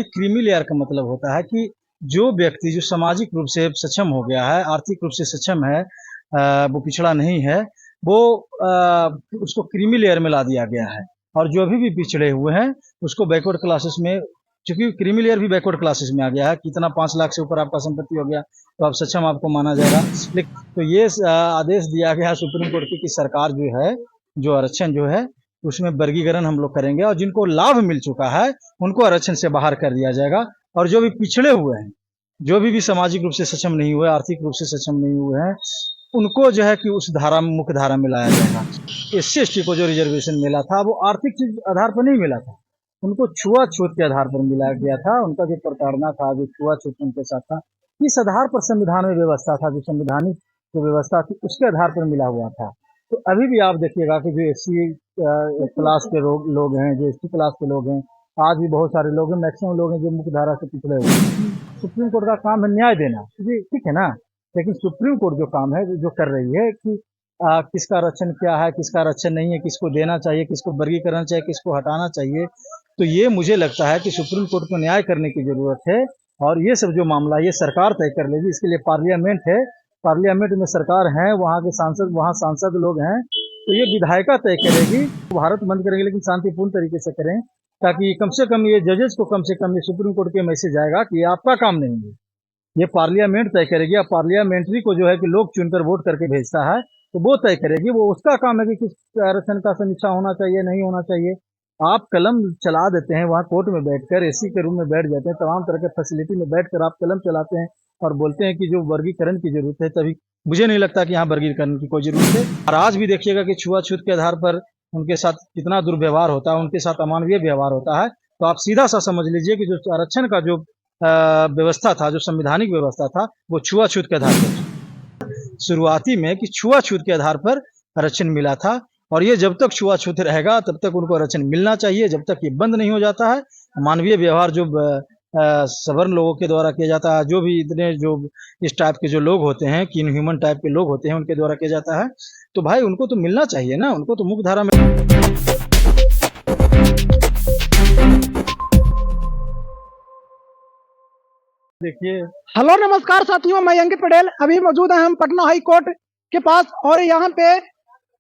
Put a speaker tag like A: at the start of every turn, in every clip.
A: Creamy layer का मतलब होता है कि जो व्यक्ति जो सामाजिक रूप से सक्षम हो गया है, आर्थिक रूप से सक्षम है, वो पिछड़ा नहीं है, वो उसको क्रीमी लेयर में ला दिया गया है। और जो अभी भी पिछड़े हुए हैं उसको बैकवर्ड क्लासेस में, चूंकि क्रीमी लेयर भी बैकवर्ड क्लासेस में आ गया है, कितना 5 लाख से ऊपर आपका संपत्ति हो गया तो आप सक्षम आपको माना जाएगा। लेकिन तो ये आदेश दिया गया है सुप्रीम कोर्ट की सरकार जो है, जो आरक्षण जो है उसमें वर्गीकरण हम लोग करेंगे और जिनको लाभ मिल चुका है उनको आरक्षण से बाहर कर दिया जाएगा। और जो भी पिछड़े हुए हैं, जो भी सामाजिक रूप से सक्षम नहीं हुए, आर्थिक रूप से सक्षम नहीं हुए हैं, उनको जो है कि उस धारा में, मुख्य धारा में लाया जाएगा। SC ST को जो रिजर्वेशन मिला था वो आर्थिक चीज आधार पर नहीं मिला था, उनको छुआछूत के आधार पर मिला गया था। उनका जो प्रताड़ना था, जो छुआछूत उनके साथ था, इस आधार पर संविधान में व्यवस्था था, जो संविधानिक जो व्यवस्था थी उसके आधार पर मिला हुआ था। तो अभी भी आप देखिएगा कि जो SC क्लास के लोग हैं, जो ST क्लास के लोग हैं, आज भी बहुत सारे लोग हैं, मैक्सिमम लोग हैं जो मुख्य धारा से पिछड़े हुए हैं। सुप्रीम कोर्ट का काम है न्याय देना, ठीक है ना। लेकिन सुप्रीम कोर्ट जो काम है, जो कर रही है कि किसका आरक्षण क्या है, किसका आरक्षण नहीं है, किसको देना चाहिए, किसको वर्गीकरण चाहिए, किसको हटाना चाहिए, तो ये मुझे लगता है कि सुप्रीम कोर्ट को न्याय करने की जरूरत है। और ये सब जो मामला ये सरकार तय कर लेगी, इसके लिए पार्लियामेंट है, पार्लियामेंट में सरकार है, वहाँ के सांसद, वहाँ सांसद लोग हैं, तो ये विधायिका तय करेगी। भारत बंद करेंगे लेकिन शांतिपूर्ण तरीके से करें, ताकि कम से कम ये जजेस को कम से कम ये सुप्रीम कोर्ट के मैसेज आएगा कि ये आपका काम नहीं है, ये पार्लियामेंट तय करेगी। अब पार्लियामेंट्री को जो है कि लोग चुनकर वोट करके भेजता है, तो वो तय करेगी, वो उसका काम है कि किस आरक्षण का समीक्षा होना चाहिए, नहीं होना चाहिए। आप कलम चला देते हैं वहाँ कोर्ट में बैठकर, एसी के रूम में बैठ जाते हैं, तमाम तरह के फैसिलिटी में बैठकर आप कलम चलाते हैं और बोलते हैं कि जो वर्गीकरण की जरूरत है, तभी मुझे नहीं लगता कि यहाँ वर्गीकरण की कोई जरूरत है। और आज भी देखिएगा कि छुआछूत के आधार पर उनके साथ कितना दुर्व्यवहार होता है, उनके साथ अमानवीय व्यवहार होता है। तो आप सीधा सा समझ लीजिए कि जो आरक्षण का जो व्यवस्था था, जो संवैधानिक व्यवस्था था, वो छुआछूत के आधार पर शुरुआती में कि छुआछूत के आधार पर आरक्षण मिला था। और ये जब तक छुआछूत रहेगा तब तक उनको आरक्षण मिलना चाहिए, जब तक ये बंद नहीं हो जाता है। मानवीय व्यवहार जो सवर्ण लोगों के द्वारा किया जाता है, जो भी इतने जो इस टाइप के जो लोग होते हैं कि इनह्यूमन टाइप के लोग होते हैं, उनके द्वारा किया जाता है, तो भाई उनको तो मिलना चाहिए ना, उनको तो मुख्य धारा में। देखिए,
B: हेलो नमस्कार साथियों, मैं अंकित पटेल। अभी मौजूद हैं हम पटना हाई कोर्ट के पास और यहाँ पे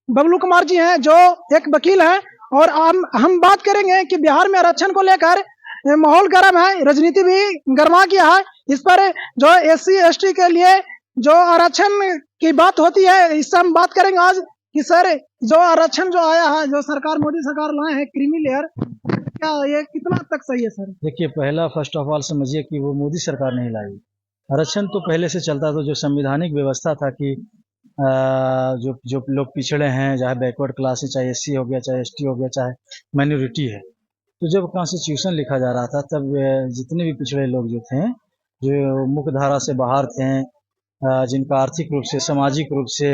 B: बबलू कुमार जी हैं जो एक वकील हैं और हम बात करेंगे कि बिहार में आरक्षण को लेकर माहौल गर्म है, राजनीति भी गर्मा गया है। इस पर जो SC ST के लिए जो आरक्षण की बात होती है, इससे हम बात करेंगे आज कि सर जो आरक्षण जो आया है, जो सरकार मोदी सरकार लाए हैं क्रीमी लेयर, क्या ये कितना तक सही है सर?
A: देखिए, पहला फर्स्ट ऑफ ऑल समझिए कि वो मोदी सरकार नहीं लाई, आरक्षण तो पहले से चलता था। जो संवैधानिक व्यवस्था था कि जो जो लोग पिछड़े हैं, चाहे बैकवर्ड क्लास है, चाहे SC हो गया, चाहे ST हो गया, चाहे माइनॉरिटी है, तो जब कॉन्स्टिट्यूशन लिखा जा रहा था तब जितने भी पिछड़े लोग जो थे, जो मुख्य धारा से बाहर थे, जिनका आर्थिक रूप से, सामाजिक रूप से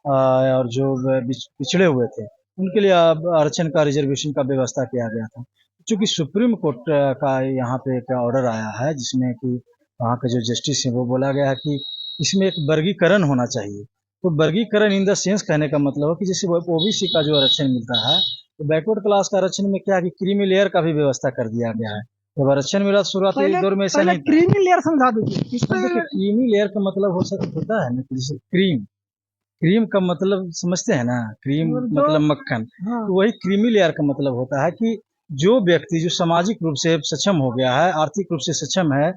A: और जो पिछड़े हुए थे, उनके लिए आरक्षण का, रिजर्वेशन का व्यवस्था किया गया था। चूंकि सुप्रीम कोर्ट का यहाँ पे एक ऑर्डर आया है जिसमें कि वहाँ के जो जस्टिस है वो बोला गया है कि इसमें एक वर्गीकरण होना चाहिए। तो वर्गीकरण इन द सेंस कहने का मतलब है कि जैसे OBC का जो आरक्षण मिलता है, तो बैकवर्ड क्लास का आरक्षण में क्या है कि क्रीमी लेयर का भी व्यवस्था कर दिया गया है। जब आरक्षण मिला शुरुआती दौर में ऐसा नहीं था।
B: क्रीमी लेयर समझा दीजिए।
A: क्रीमी लेयर का मतलब होता है ना, जैसे क्रीम का मतलब समझते हैं ना, क्रीम मतलब मक्खन।
B: हाँ।
A: तो वही क्रीमी लेयर का मतलब होता है कि जो व्यक्ति जो सामाजिक रूप से सक्षम हो गया है, आर्थिक रूप से सक्षम है,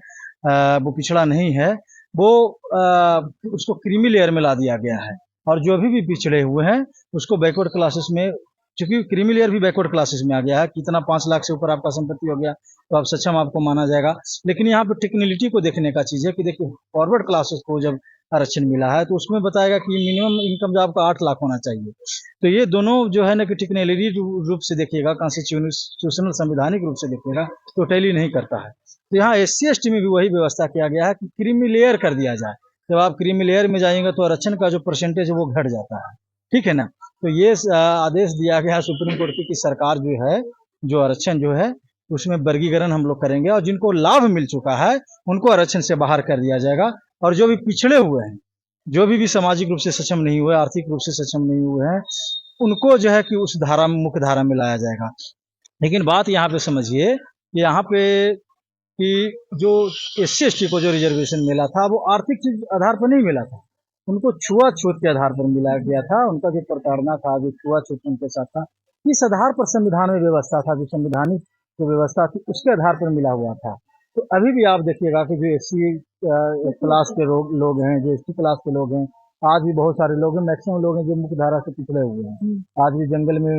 A: वो पिछड़ा नहीं है, वो उसको क्रीमी लेयर में ला दिया गया है। और जो अभी भी पिछड़े हुए हैं उसको बैकवर्ड क्लासेस में, चूंकि क्रीमी लेयर भी बैकवर्ड क्लासेस में आ गया है, कितना 5 लाख से ऊपर आपका संपत्ति हो गया तो आप सक्षम आपको माना जाएगा। लेकिन यहाँ पे टेक्निकलिटी को देखने का चीज है कि देखिए, फॉरवर्ड क्लासेस को जब आरक्षण मिला है तो उसमें बताएगा कि मिनिमम इनकम जो आपका 8 लाख होना चाहिए। तो ये दोनों जो है ना कि टेक्निकली रूप से देखिएगा, कॉन्स्टिट्यूशनल संवैधानिक रूप से देखिएगा तो टैली नहीं करता है। तो यहाँ SC ST में भी वही व्यवस्था किया गया है कि क्रीमी लेयर कर दिया जाए। जब आप क्रीमी लेयर में जाएंगे तो आरक्षण का जो परसेंटेज है वो घट जाता है, ठीक है ना। तो ये आदेश दिया गया है सुप्रीम कोर्ट की सरकार जो है, जो आरक्षण जो है उसमें वर्गीकरण हम लोग करेंगे और जिनको लाभ मिल चुका है उनको आरक्षण से बाहर कर दिया जाएगा। और जो भी पिछड़े हुए हैं, जो भी सामाजिक रूप से सक्षम नहीं हुए, आर्थिक रूप से सक्षम नहीं हुए हैं, उनको जो है कि उस धारा में, मुख्य धारा में लाया जाएगा। लेकिन बात यहाँ पे समझिए कि यहाँ पे कि जो SC/ST को जो रिजर्वेशन मिला था वो आर्थिक चीज आधार पर नहीं मिला था, उनको छुआछूत के आधार पर मिला गया था। उनका जो प्रताड़ना था, जो छुआछूत उनके साथ था, इस आधार पर संविधान में व्यवस्था था, जो संविधानिक जो व्यवस्था थी उसके आधार पर मिला हुआ था। तो अभी भी आप देखिएगा कि जो SC क्लास के लोग हैं, जो ST क्लास के लोग हैं, आज भी बहुत सारे लोग हैं, मैक्सिमम लोग हैं जो मुख्य धारा से पिछड़े हुए हैं, आज भी जंगल में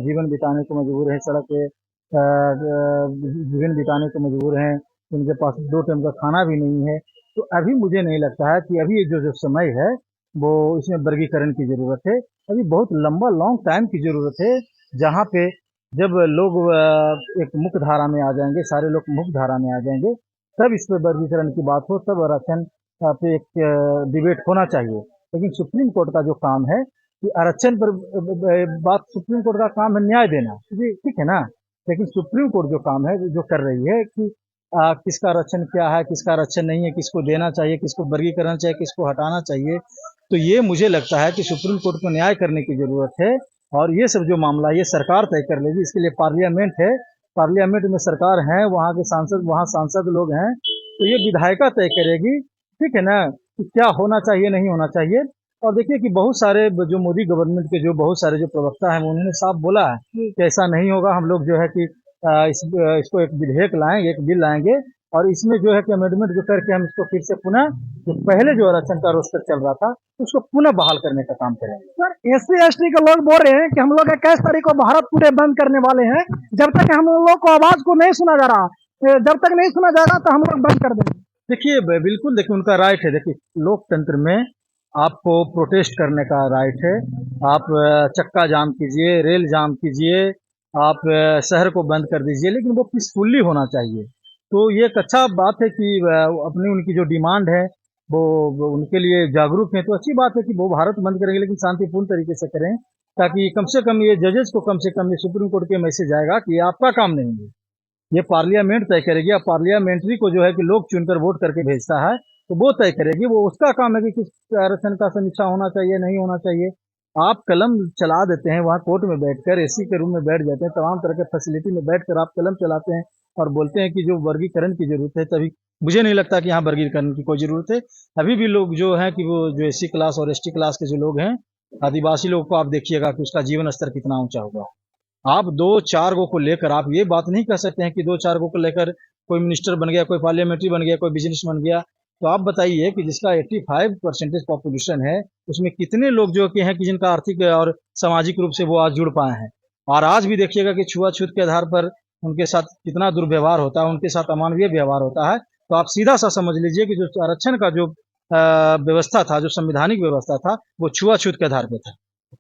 A: जीवन बिताने को मजबूर हैं, सड़क पे जीवन बिताने को मजबूर हैं, उनके पास 2 टाइम का खाना भी नहीं है। तो अभी मुझे नहीं लगता है कि अभी जो समय है वो इसमें वर्गीकरण की जरूरत है। अभी बहुत लंबा लॉन्ग टाइम की जरूरत है, जहाँ पे जब लोग एक मुख्य धारा में आ जाएंगे, सारे लोग मुख्य धारा में आ जाएंगे, तब इस पर वर्गीकरण की बात हो, तब आरक्षण पे एक डिबेट होना चाहिए। लेकिन सुप्रीम कोर्ट का जो काम है कि आरक्षण पर बात, सुप्रीम कोर्ट का काम है न्याय देना, ठीक है ना। लेकिन सुप्रीम कोर्ट जो काम है जो कर रही है कि किसका आरक्षण क्या है, किसका आरक्षण नहीं है, किसको देना चाहिए, किसको वर्गीकरण चाहिए, किसको हटाना चाहिए, तो ये मुझे लगता है कि सुप्रीम कोर्ट को न्याय करने की जरूरत है। और ये सब जो मामला ये सरकार तय कर लेगी, इसके लिए पार्लियामेंट है, पार्लियामेंट में सरकार है, वहाँ के सांसद, वहाँ सांसद लोग हैं, तो ये विधायिका तय करेगी, ठीक है ना, कि क्या होना चाहिए, नहीं होना चाहिए। और देखिए कि बहुत सारे जो मोदी गवर्नमेंट के जो बहुत सारे जो प्रवक्ता हैं उन्होंने साफ बोला है कि ऐसा नहीं होगा, हम लोग जो है कि इसको एक विधेयक लाएंगे, एक बिल लाएंगे, और इसमें जो है कि अमेंडमेंट जो करके हम इसको फिर से पुनः जो पहले जो आरक्षण का रोस्टर चल रहा था उसको पुनः बहाल करने का काम करेंगे।
B: सर, SC/ST के लोग बोल रहे हैं कि हम लोग 21 तारीख को भारत पूरे बंद करने वाले हैं, जब तक हम लोग को आवाज को नहीं सुना जा रहा, जब तक नहीं सुना जाएगा तो हम लोग बंद कर देंगे।
A: देखिए बिल्कुल, देखिए उनका राइट है। देखिए लोकतंत्र में आपको प्रोटेस्ट करने का राइट है, आप चक्का जाम कीजिए, रेल जाम कीजिए, आप शहर को बंद कर दीजिए, लेकिन वो पीसफुली होना चाहिए। तो ये एक अच्छा बात है कि अपनी उनकी जो डिमांड है वो उनके लिए जागरूक है, तो अच्छी बात है कि वो भारत बंद करेंगे, लेकिन शांतिपूर्ण तरीके से करें, ताकि कम से कम ये जजेस को कम से कम ये सुप्रीम कोर्ट के मैसेज आएगा कि ये आपका काम नहीं है, ये पार्लियामेंट तय करेगी। अब पार्लियामेंट्री को जो है कि लोग चुनकर वोट करके भेजता है, तो वो तय करेगी, वो उसका काम है कि किस आरक्षण का समीक्षा होना चाहिए, नहीं होना चाहिए। आप कलम चला देते हैं वहाँ कोर्ट में बैठकर, SC के रूम में बैठ जाते हैं, तमाम तरह के फैसिलिटी में बैठकर आप कलम चलाते हैं और बोलते हैं कि जो वर्गीकरण की जरूरत है, तभी मुझे नहीं लगता कि यहाँ वर्गीकरण की कोई जरूरत है। अभी भी लोग जो है कि वो जो SC क्लास और ST क्लास के जो लोग हैं, आदिवासी लोग को आप देखिएगा कि उसका जीवन स्तर कितना ऊंचा होगा। आप 2-4 गो को लेकर आप ये बात नहीं कह सकते हैं कि 2-4 गो को लेकर कोई मिनिस्टर बन गया, कोई पार्लियामेंट्री बन गया, कोई बिजनेस बन गया। तो आप बताइए कि जिसका 85% पॉपुलेशन है, उसमें कितने लोग जो कि हैं कि जिनका आर्थिक और सामाजिक रूप से वो आज जुड़ पाए हैं। और आज भी देखिएगा कि छुआछूत के आधार पर उनके साथ कितना दुर्व्यवहार होता है, उनके साथ अमानवीय व्यवहार होता है। तो आप सीधा सा समझ लीजिए कि जो आरक्षण का जो व्यवस्था था, जो संवैधानिक व्यवस्था था, वो छुआछूत के आधार पर था।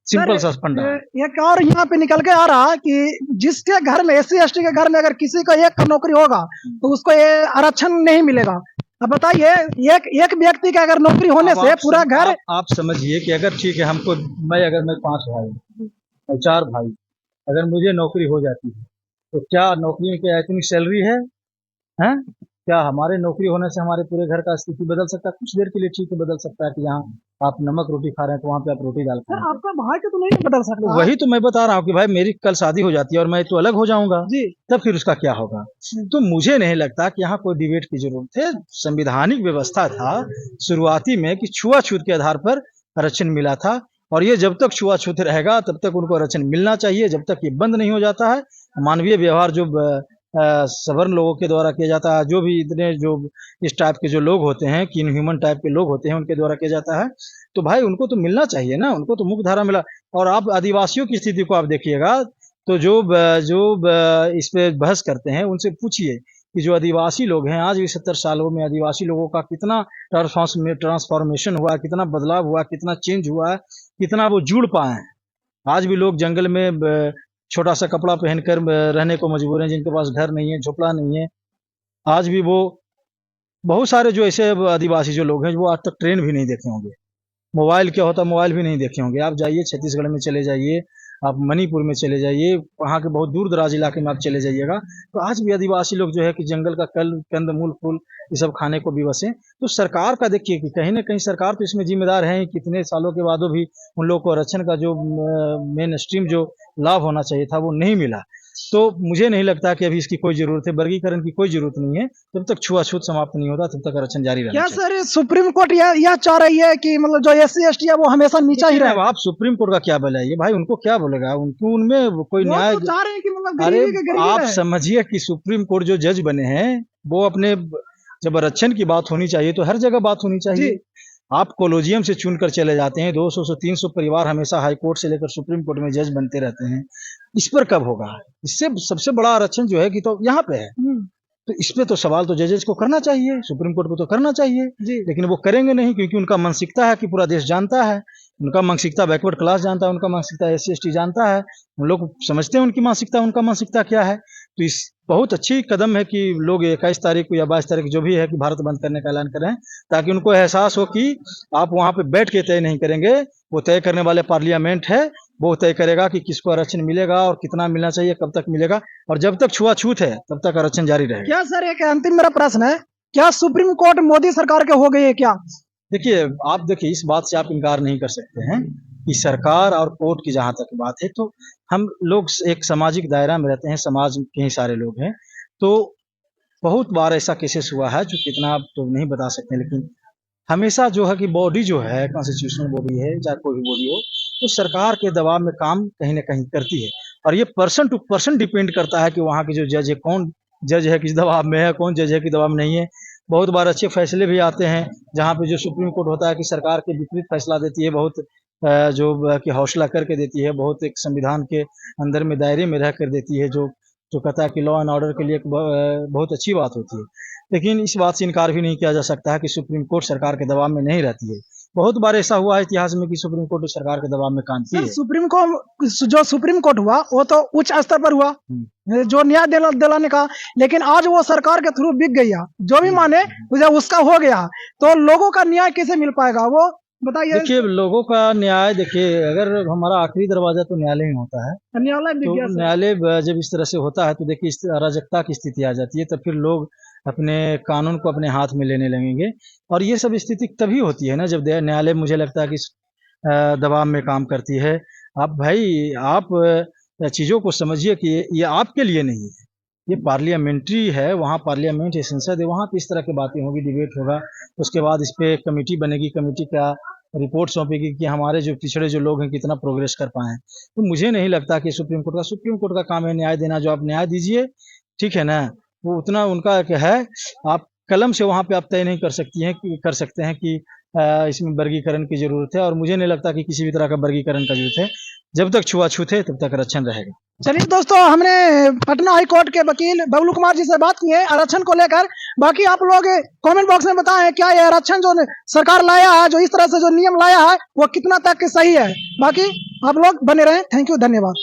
A: सिंपल सा फंडा।
B: एक और यहाँ पे निकल के आ रहा कि जिसके घर में SC/ST के घर में अगर किसी को एक नौकरी होगा तो उसको ये आरक्षण नहीं मिलेगा। अब बताइए, एक व्यक्ति का अगर नौकरी होने से पूरा घर,
A: आप समझिए कि अगर ठीक है हमको, अगर मैं 5 भाई और 4 भाई, अगर मुझे नौकरी हो जाती है तो क्या नौकरी में क्या इतनी सैलरी है, हैं? क्या हमारे नौकरी होने से हमारे पूरे घर का स्थिति बदल सकता है? कुछ देर के लिए ठीक है बदल सकता है कि यहाँ आप नमक रोटी खा रहे हैं तो वहाँ पे आप रोटी डाल रहे हैं।
B: आपका भाई का तो नहीं बदल सकता।
A: वही तो मैं बता रहा हूँ कि भाई मेरी कल शादी हो जाती है और मैं तो अलग हो जाऊंगा
B: जी,
A: तब फिर उसका क्या होगा? तो मुझे नहीं लगता कि यहाँ कोई डिबेट की जरूरत है। संवैधानिक व्यवस्था था शुरुआती में कि छुआछूत के आधार पर आरक्षण मिला था, और ये जब तक छुआछूत रहेगा तब तक उनको आरक्षण मिलना चाहिए, जब तक ये बंद नहीं हो जाता है। मानवीय व्यवहार जो सवर्ण लोगों के द्वारा किया जाता है, जो भी इतने जो इस टाइप के जो लोग होते हैं कि इनह्यूमन टाइप के लोग होते हैं उनके द्वारा किया जाता है, तो भाई उनको तो मिलना चाहिए ना, उनको तो मुख्य धारा मिला। और आप आदिवासियों की स्थिति को आप देखिएगा तो जो इस पे बहस करते हैं उनसे पूछिए कि जो आदिवासी लोग हैं आज भी 70 सालों में आदिवासी लोगों का कितना ट्रांसफॉर्मेशन हुआ, कितना बदलाव हुआ, कितना चेंज हुआ, कितना वो जुड़ पाए हैं। आज भी लोग जंगल में छोटा सा कपड़ा पहनकर रहने को मजबूर हैं, जिनके पास घर नहीं है, झोपड़ा नहीं है। आज भी वो बहुत सारे जो ऐसे आदिवासी जो लोग हैं वो आज तक ट्रेन भी नहीं देखे होंगे, मोबाइल क्या होता है मोबाइल भी नहीं देखे होंगे। आप जाइए छत्तीसगढ़ में चले जाइए, आप मणिपुर में चले जाइए, वहाँ के बहुत दूर दराज इलाके में आप चले जाइएगा, तो आज भी आदिवासी लोग जो है कि जंगल का कंद मूल फूल ये सब खाने को विवश हैं। तो सरकार का देखिए कि कहीं ना कहीं सरकार तो इसमें जिम्मेदार है, कितने सालों के बाद भी उन लोगों को आरक्षण का जो मेन स्ट्रीम जो लाभ होना चाहिए था वो नहीं मिला। तो मुझे नहीं लगता कि अभी इसकी कोई जरूरत है, वर्गीकरण की कोई जरूरत नहीं है। जब तक छुआछूत समाप्त नहीं होता तब तक आरक्षण जारी रहना
B: क्या
A: चाहिए।
B: सर सुप्रीम कोर्ट यह चाह रही है कि मतलब जो SC ST है वो हमेशा नीचा ही
A: लेकिन
B: रहे?
A: अब आप सुप्रीम कोर्ट का क्या बुलाइए भाई, उनको क्या बोलेगा, उनको उनमें कोई
B: वो
A: न्याय।
B: तो चाह रहे हैं कि मतलब
A: अरे
B: गरीबी के गरीबी
A: आप
B: रहे।
A: समझिए कि सुप्रीम कोर्ट जो जज बने हैं वो अपने, जब आरक्षण की बात होनी चाहिए तो हर जगह बात होनी चाहिए।
B: जी।
A: आप कोलोजियम से चुनकर चले जाते हैं, 200 से 300 परिवार हमेशा हाई कोर्ट से लेकर सुप्रीम कोर्ट में जज बनते रहते हैं। इस पर कब होगा? इससे सबसे बड़ा आरक्षण जो है कि तो यहाँ पे है, तो इस पे तो सवाल तो जजेस को करना चाहिए, सुप्रीम कोर्ट को तो करना चाहिए
B: जी।
A: लेकिन वो करेंगे नहीं, क्योंकि उनका मानसिकता है कि पूरा देश जानता है, उनका मानसिकता बैकवर्ड क्लास जानता है, उनका मानसिकता SC ST जानता है, उन लोग समझते हैं उनकी मानसिकता, उनका मानसिकता क्या है। तो इस बहुत अच्छी कदम है कि लोग 21 तारीख को या 22 तारीख जो भी है कि भारत बंद करने का ऐलान करें, ताकि उनको एहसास हो कि आप वहां पे बैठ के तय नहीं करेंगे, वो तय करने वाले पार्लियामेंट है, वो तय करेगा कि किसको आरक्षण मिलेगा और कितना मिलना चाहिए, कब तक मिलेगा, और जब तक छुआछूत है तब तक आरक्षण जारी रहेगा।
B: क्या सर एक अंतिम मेरा प्रश्न है, क्या सुप्रीम कोर्ट मोदी सरकार के हो गई है क्या?
A: देखिए, आप देखिए इस बात से आप इनकार नहीं कर सकते हैं कि सरकार और कोर्ट की जहां तक बात है, तो हम लोग एक सामाजिक दायरा में रहते हैं, समाज के ही सारे लोग हैं, तो बहुत बार ऐसा केसेस हुआ है जो कितना आप तो नहीं बता सकते, लेकिन हमेशा जो है कि बॉडी जो है कॉन्स्टिट्यूशनल बॉडी है, चाहे कोई भी बॉडी हो, तो सरकार के दबाव में काम कहीं ना कहीं करती है, और ये पर्सन टू पर्सन डिपेंड करता है कि वहाँ के जो जज है, कौन जज है किस दबाव में है, कौन जज है कि दबाव में नहीं है। बहुत बार अच्छे फैसले भी आते हैं जहाँ पे जो सुप्रीम कोर्ट होता है कि सरकार के विपरीत फैसला देती है, बहुत जो कि हौसला करके देती है, बहुत एक संविधान के अंदर में दायरे में रह कर देती है, जो कहता है कि लॉ एंड ऑर्डर के लिए एक बहुत अच्छी बात होती है। लेकिन इस बात से इनकार भी नहीं किया जा सकता है कि सुप्रीम कोर्ट सरकार के दबाव में नहीं रहती है। बहुत बार ऐसा हुआ है इतिहास में कि सुप्रीम कोर्ट सरकार के दबाव में काम की
B: सर
A: है।
B: जो सुप्रीम कोर्ट हुआ वो तो उच्च स्तर पर हुआ, जो न्याय दिलाने का, लेकिन आज वो सरकार के थ्रू बिक गई है, जो भी माने जब उसका हो गया तो लोगों का न्याय कैसे मिल पाएगा वो बताइए।
A: देखिए लोगों का न्याय, देखिए अगर हमारा आखिरी दरवाजा तो न्यायालय ही होता है,
B: न्यायालय बिक
A: तो
B: गया सर।
A: न्यायालय जब इस तरह से होता है तो देखिए इस अराजकता की स्थिति आ जाती है, तो फिर लोग अपने कानून को अपने हाथ में लेने लगेंगे, और ये सब स्थिति तभी होती है ना जब न्यायालय मुझे लगता है कि दबाव में काम करती है। आप भाई आप चीज़ों को समझिए कि ये आपके लिए नहीं है, ये पार्लियामेंट्री है, वहाँ पार्लियामेंट है, संसद है, वहाँ पे इस तरह की बातें होगी, डिबेट होगा, उसके बाद इस पे कमेटी बनेगी, कमेटी का रिपोर्ट सौंपेगी कि हमारे जो पिछड़े जो लोग हैं कितना प्रोग्रेस कर पाए हैं। तो मुझे नहीं लगता कि सुप्रीम कोर्ट का काम है न्याय देना, जो आप न्याय दीजिए ठीक है ना, वो उतना उनका है, आप कलम से वहाँ पे आप तय नहीं कर सकते हैं कि इसमें वर्गीकरण की जरूरत है, और मुझे नहीं लगता कि किसी भी तरह का वर्गीकरण का जरूरत है। जब तक छुआछूत है तब तक आरक्षण रहेगा।
B: चलिए दोस्तों, हमने पटना हाई कोर्ट के वकील बबलू कुमार जी से बात की है आरक्षण को लेकर। बाकी आप लोग कमेंट बॉक्स में बताएं क्या ये आरक्षण जो सरकार लाया है, जो इस तरह से जो नियम लाया है, वो कितना तक सही है। बाकी आप लोग बने रहें। थैंक यू, धन्यवाद।